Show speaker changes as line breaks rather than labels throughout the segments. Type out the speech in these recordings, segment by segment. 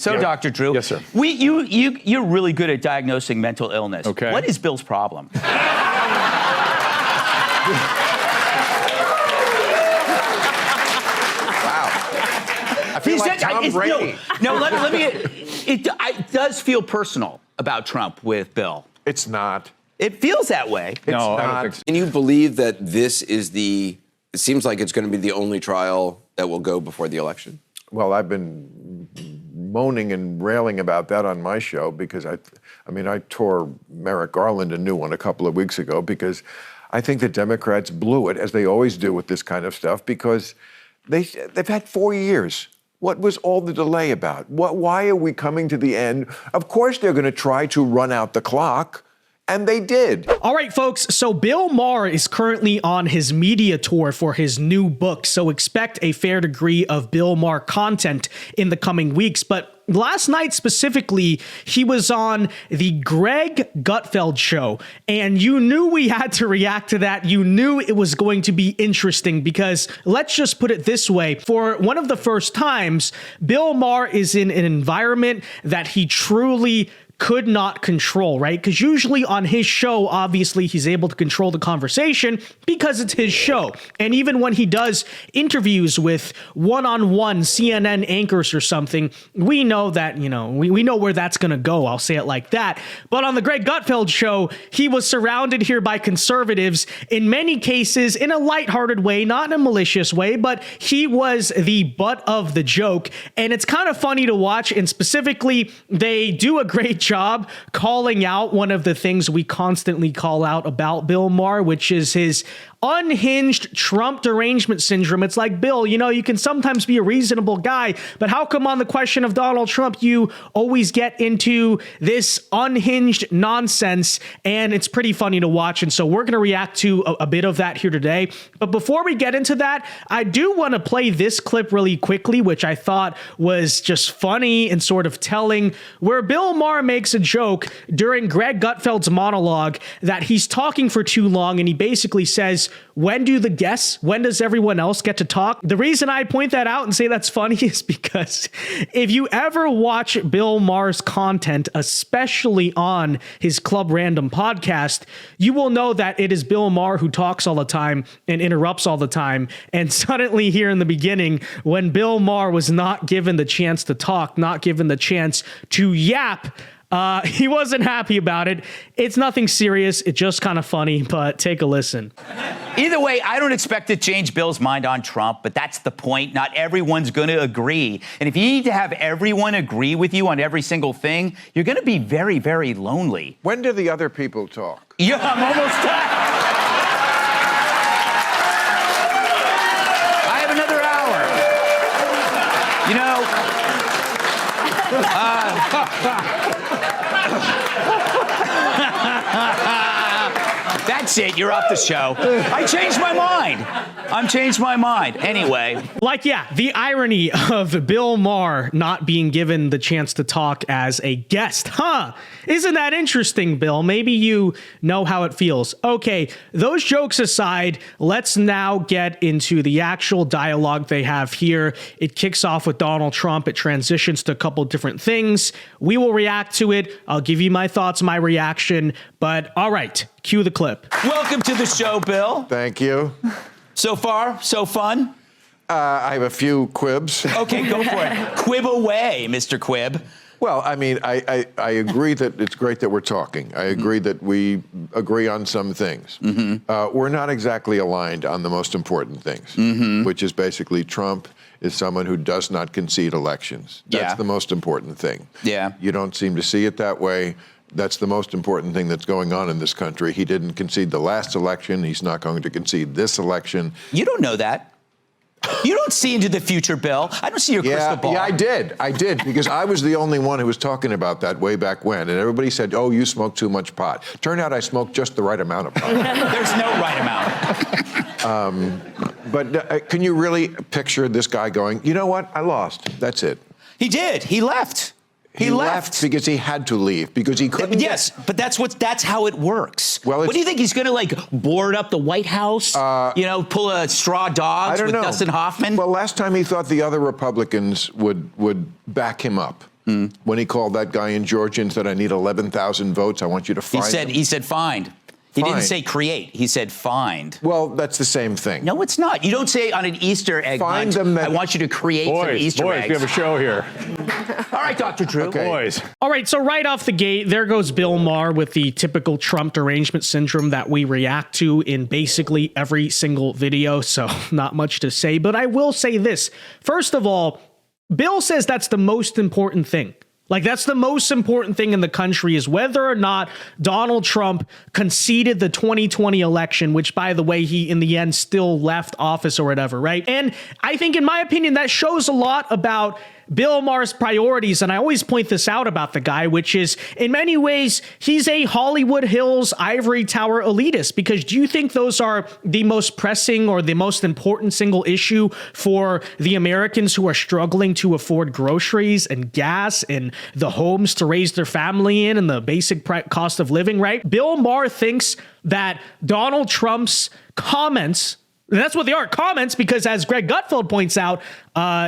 So, Dr. Drew.
Yes, sir.
You're really good at diagnosing mental illness.
Okay.
What is Bill's problem?
Wow. I feel like Tom Brady.
No, let me. It does feel personal about Trump with Bill.
It's not.
It feels that way.
No,
I don't think so. Can you believe that this is it seems like it's going to be the only trial that will go before the election?
Well, I've been moaning and railing about that on my show because I tore Merrick Garland a new one a couple of weeks ago because I think the Democrats blew it, as they always do with this kind of stuff, because they've had 4 years. What was all the delay about? Why are we coming to the end? Of course they're going to try to run out the clock. And they did.
All right, folks. So Bill Maher is currently on his media tour for his new book. So expect a fair degree of Bill Maher content in the coming weeks. But last night specifically, he was on the Greg Gutfeld Show. And you knew we had to react to that. You knew it was going to be interesting because let's just put it this way. For one of the first times, Bill Maher is in an environment that he truly could not control, right? Because usually on his show, obviously, he's able to control the conversation because it's his show. And even when he does interviews with one-on-one CNN anchors or something, we know that, we know where that's going to go. I'll say it like that. But on the Greg Gutfeld Show, he was surrounded here by conservatives, in many cases, in a lighthearted way, not in a malicious way, but he was the butt of the joke. And it's kind of funny to watch. And specifically, they do a great job calling out one of the things we constantly call out about Bill Maher, which is his unhinged Trump derangement syndrome. It's like, Bill, you can sometimes be a reasonable guy, but how come on the question of Donald Trump, you always get into this unhinged nonsense? And it's pretty funny to watch. And so we're going to react to a bit of that here today. But before we get into that, I do want to play this clip really quickly, which I thought was just funny and sort of telling, where Bill Maher makes a joke during Greg Gutfeld's monologue that he's talking for too long. And he basically says, when does everyone else get to talk? The reason I point that out and say that's funny is because if you ever watch Bill Maher's content, especially on his Club Random podcast, you will know that it is Bill Maher who talks all the time and interrupts all the time. And suddenly here in the beginning, when Bill Maher was not given the chance to talk, not given the chance to yap, he wasn't happy about it. It's nothing serious. It's just kind of funny, but take a listen.
Either way, I don't expect to change Bill's mind on Trump, but that's the point. Not everyone's going to agree. And if you need to have everyone agree with you on every single thing, you're going to be very, very lonely.
When do the other people talk?
Yeah, I'm almost done. I have another hour. That's it. You're off the show. I changed my mind. Anyway.
The irony of Bill Maher not being given the chance to talk as a guest. Isn't that interesting, Bill? Maybe you know how it feels. Okay, those jokes aside, let's now get into the actual dialogue they have here. It kicks off with Donald Trump. It transitions to a couple different things. We will react to it. I'll give you my thoughts, my reaction. But all right, cue the clip.
Welcome to the show, Bill.
Thank you.
So far, so fun?
I have a few quibs.
Okay, go for it. Quib away, Mr. Quib.
Well, I agree that it's great that we're talking. I agree that we agree on some things. We're not exactly aligned on the most important things, which is basically Trump is someone who does not concede elections. That's the most important thing.
Yeah.
You don't seem to see it that way. That's the most important thing that's going on in this country. He didn't concede the last election. He's not going to concede this election.
You don't know that. You don't see into the future, Bill. I don't see your crystal ball.
Yeah, I did, because I was the only one who was talking about that way back when. And everybody said, oh, you smoke too much pot. Turned out I smoked just the right amount of pot.
There's no right amount.
But can you really picture this guy going, you know what, I lost, that's it.
He did, he left.
He left because he had to leave, because he couldn't.
Yes, but that's how it works.
Well,
what do you think, he's going to board up the White House? Pull a straw dogs with Dustin Hoffman?
Well, last time he thought the other Republicans would back him up. when he called that guy in Georgia and said, I need 11,000 votes. I want you to find them.
He said find. He didn't say create. He said find.
Well, that's the same thing.
No, it's not. You don't say on an Easter egg hunt, I want you to create some Easter eggs.
Boys, we have a show here.
All right, Dr. Drew.
Okay.
Boys.
All right, so right off the gate, there goes Bill Maher with the typical Trump derangement syndrome that we react to in basically every single video, so not much to say. But I will say this. First of all, Bill says that's the most important thing. Like, that's the most important thing in the country is whether or not Donald Trump conceded the 2020 election, which, by the way, he in the end still left office or whatever, right? And I think, in my opinion, that shows a lot about Bill Maher's priorities, and I always point this out about the guy, which is, in many ways, he's a Hollywood Hills ivory tower elitist, because do you think those are the most pressing or the most important single issue for the Americans who are struggling to afford groceries and gas and the homes to raise their family in and the basic cost of living, right? Bill Maher thinks that Donald Trump's comments, and that's what they are, comments, because as Greg Gutfeld points out,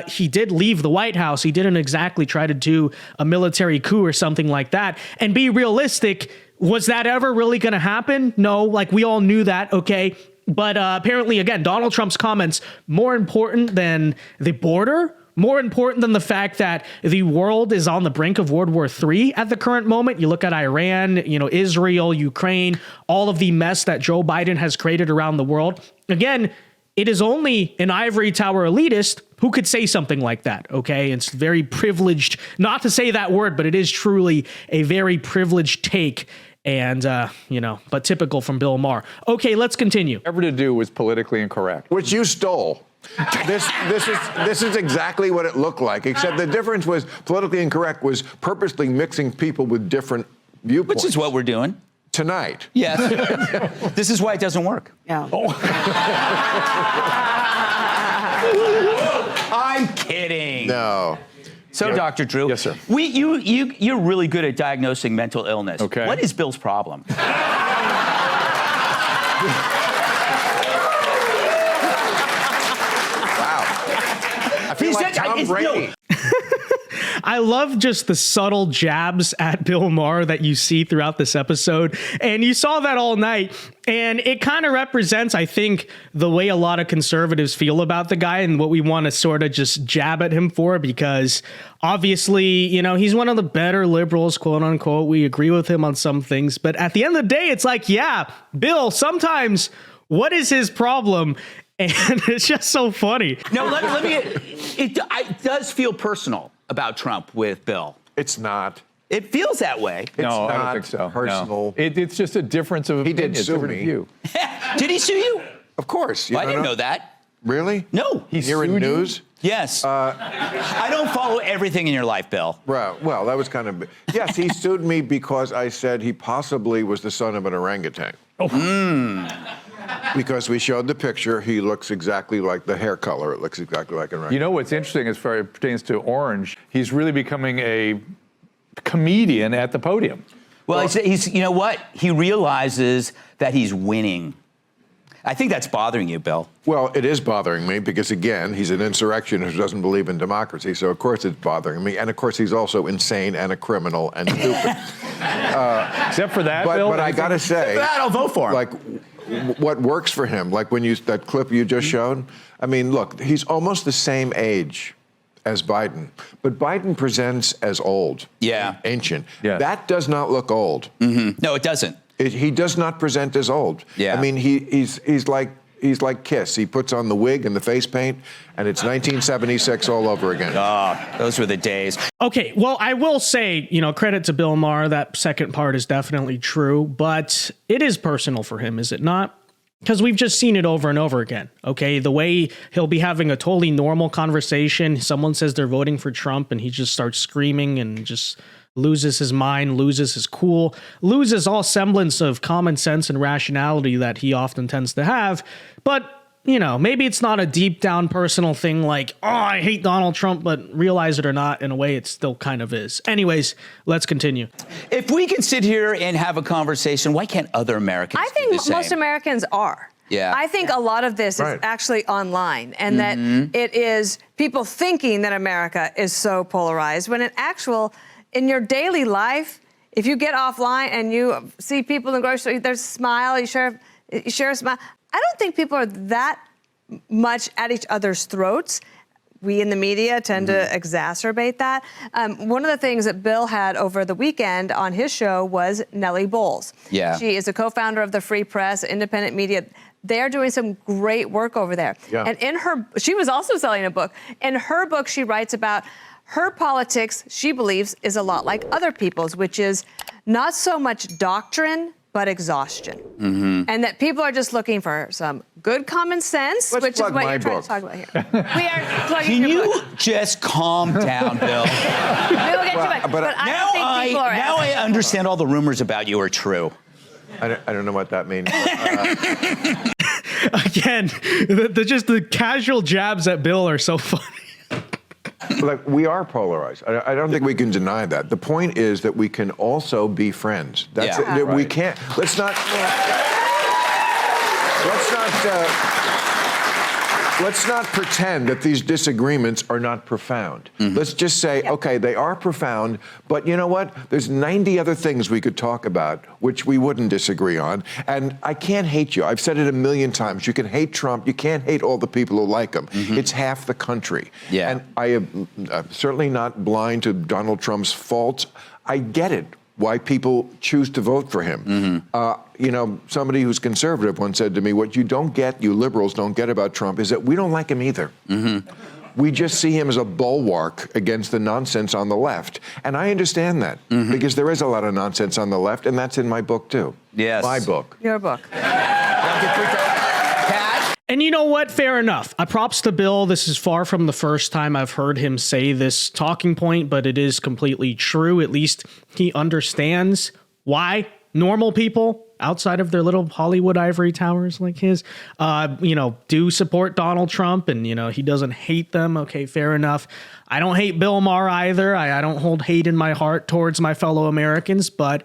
he did leave the White House. He didn't exactly try to do a military coup or something like that. And be realistic, was that ever really going to happen? No, like we all knew that, okay? But apparently, again, Donald Trump's comments more important than the border, more important than the fact that the world is on the brink of World War III at the current moment. You look at Iran, Israel, Ukraine, all of the mess that Joe Biden has created around the world. Again, it is only an ivory tower elitist who could say something like that, okay? It's very privileged, not to say that word, but it is truly a very privileged take and, but typical from Bill Maher. Okay, let's continue.
Whatever to do was politically incorrect.
Which you stole. This is exactly what it looked like, except the difference was politically incorrect was purposely mixing people with different viewpoints.
Which is what we're doing.
Tonight.
Yes. This is why it doesn't work.
Yeah.
I'm kidding.
No.
So, Dr. Drew.
Yes, sir.
You're really good at diagnosing mental illness.
Okay.
What is Bill's problem?
Wow. I feel like Tom Brady.
I love just the subtle jabs at Bill Maher that you see throughout this episode. And you saw that all night. And it kind of represents, I think, the way a lot of conservatives feel about the guy and what we want to sort of just jab at him for, because obviously, he's one of the better liberals, quote unquote. We agree with him on some things. But at the end of the day, it's like, yeah, Bill, sometimes what is his problem? And it's just so funny.
No, let me. It does feel personal about Trump with Bill.
It's not.
It feels that way.
No, I
not
don't think so.
personal.
No. It's just a difference of opinion.
He did sue
different
me.
view.
Did he sue you?
Of course.
I didn't know that.
Really?
No.
You're in news?
Yes. I don't follow everything in your life, Bill.
Right. Well, that was kind of... Yes, he sued me because I said he possibly was the son of an orangutan. Oh. Because we showed the picture, he looks exactly like the hair color. It looks exactly like an orangutan.
You know what's interesting as far as it pertains to Orange? He's really becoming a comedian at the podium.
Well, he's you know what? He realizes that he's winning. I think that's bothering you, Bill.
Well, it is bothering me because, again, he's an insurrectionist who doesn't believe in democracy, so of course it's bothering me. And of course he's also insane and a criminal and stupid.
Except for that, Bill.
But I got to say...
That, I'll vote for him.
Like, what works for him, like when that clip you just showed, I mean, look, he's almost the same age as Biden, but Biden presents as old.
Yeah.
Ancient.
Yeah.
That does not look old.
Mm-hmm. No, it doesn't.
He does not present as old.
Yeah.
I mean, he's like Kiss. He puts on the wig and the face paint, and it's 1976 all over again.
Those were the days.
Okay, well, I will say, credit to Bill Maher. That second part is definitely true, but it is personal for him, is it not? Because we've just seen it over and over again, okay? The way he'll be having a totally normal conversation, someone says they're voting for Trump, and he just starts screaming and just loses his mind, loses his cool, loses all semblance of common sense and rationality that he often tends to have. But, maybe it's not a deep down personal thing like, oh, I hate Donald Trump, but realize it or not, in a way, it still kind of is. Anyways, let's continue.
If we can sit here and have a conversation, why can't other Americans
I
do
think
the same?
most Americans are.
Yeah.
I think a lot of this is actually online, and that it is people thinking that America is so polarized, when in your daily life, if you get offline and you see people in the grocery store, there's a smile, you share a smile. I don't think people are that much at each other's throats. We in the media tend to exacerbate that. One of the things that Bill had over the weekend on his show was Nellie Bowles.
Yeah.
She is a co-founder of the Free Press, independent media. They're doing some great work over there.
Yeah.
And she was also selling a book. In her book, she writes about her politics, she believes, is a lot like other people's, which is not so much doctrine, but exhaustion. And that people are just looking for some good common sense,
Let's
which is
plug
what
my
you're trying
book.
to talk about here. We are plugging
Can
your
you
book.
just calm down, Bill?
We will get you back. But I don't think people are
Now I understand all the rumors about you are true.
I don't know what that means.
Again, the casual jabs at Bill are so funny.
Like, we are polarized. I don't think we can deny that. The point is that we can also be friends. That's
Yeah.
it. We can't. Let's not pretend that these disagreements are not profound. Let's just say, okay, they are profound, but you know what? There's 90 other things we could talk about which we wouldn't disagree on. And I can't hate you. I've said it a million times. You can hate Trump. You can't hate all the people who like him. It's half the country.
Yeah.
And I am certainly not blind to Donald Trump's faults. I get it, why people choose to vote for him. You know, somebody who's conservative once said to me, what you liberals don't get about Trump is that we don't like him either. We just see him as a bulwark against the nonsense on the left. And I understand that, because there is a lot of nonsense on the left, and that's in my book too.
Yes.
My book.
Your book.
Kat?
And you know what? Fair enough. Props to Bill. This is far from the first time I've heard him say this talking point, but it is completely true. At least he understands why normal people outside of their little Hollywood ivory towers like his, do support Donald Trump, and, he doesn't hate them. Okay, fair enough. I don't hate Bill Maher either. I don't hold hate in my heart towards my fellow Americans, but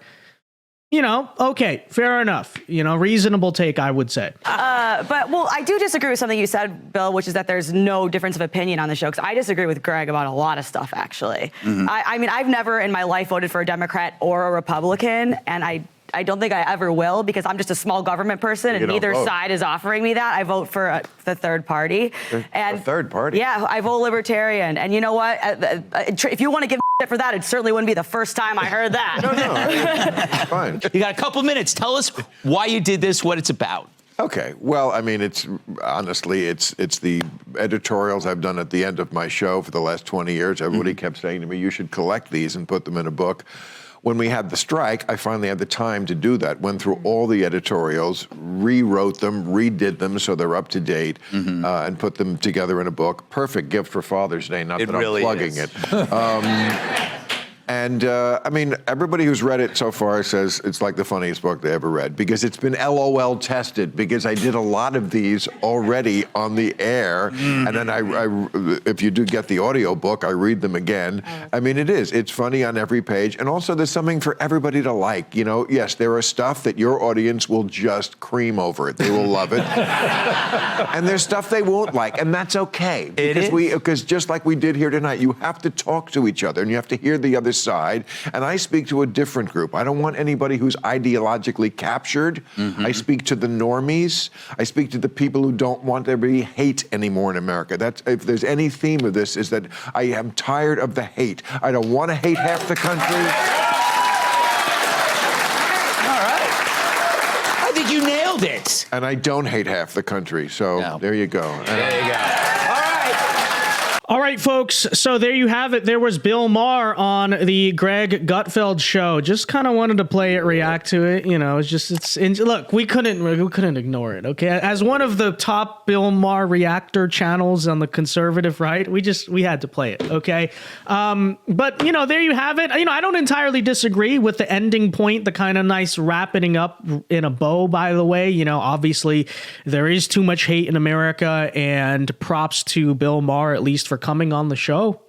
okay, fair enough. Reasonable take, I would say.
Well, I do disagree with something you said, Bill, which is that there's no difference of opinion on the show, because I disagree with Greg about a lot of stuff, actually. I mean, I've never in my life voted for a Democrat or a Republican, and I don't think I ever will, because I'm just a small government person, and neither side is offering me that. I vote for the third party.
The third party?
Yeah, I vote Libertarian. And you know what? If you want to give shit for that, it certainly wouldn't be the first time I heard that.
No, fine.
You got a couple minutes. Tell us why you did this, what it's about.
Okay. Well, I mean, it's the editorials I've done at the end of my show for the last 20 years. Everybody kept saying to me, you should collect these and put them in a book. When we had the strike, I finally had the time to do that. Went through all the editorials, rewrote them, redid them so they're up to date, and put them together in a book. Perfect gift for Father's Day, not that I'm plugging it. And I mean, everybody who's read it so far says it's like the funniest book they ever read, because it's been LOL tested, because I did a lot of these already on the air. And then if you do get the audio book, I read them again. I mean, it's funny on every page. And also there's something for everybody to like. Yes, there are stuff that your audience will just cream over it. They will love it. And there's stuff they won't like, and that's okay. Because just like we did here tonight, you have to talk to each other and you have to hear the other side. And I speak to a different group. I don't want anybody who's ideologically captured. I speak to the normies. I speak to the people who don't want there to be hate anymore in America. If there's any theme of this, is that I am tired of the hate. I don't want to hate half the country.
All right. I think you nailed it.
And I don't hate half the country. So there you go.
There you go.
All right, folks. So there you have it. There was Bill Maher on the Greg Gutfeld Show. Just kind of wanted to play it, react to it. Look, we couldn't ignore it. Okay, as one of the top Bill Maher reactor channels on the conservative right, we had to play it. Okay, but there you have it. I don't entirely disagree with the ending point, the kind of nice wrapping up in a bow. By the way, obviously there is too much hate in America, and props to Bill Maher at least for coming on the show,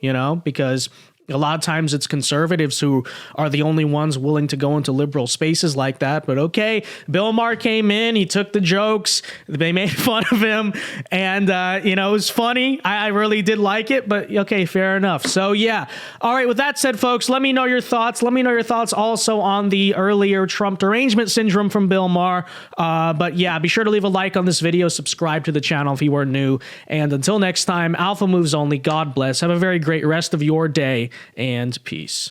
because A lot of times it's conservatives who are the only ones willing to go into liberal spaces like that. But okay, Bill Maher came in, he took the jokes, they made fun of him, and, it was funny. I really did like it, but okay, fair enough. So yeah. All right, with that said, folks, let me know your thoughts. Let me know your thoughts also on the earlier Trump derangement syndrome from Bill Maher. But yeah, be sure to leave a like on this video, subscribe to the channel if you are new. And until next time, Alpha Moves Only, God bless. Have a very great rest of your day, and peace.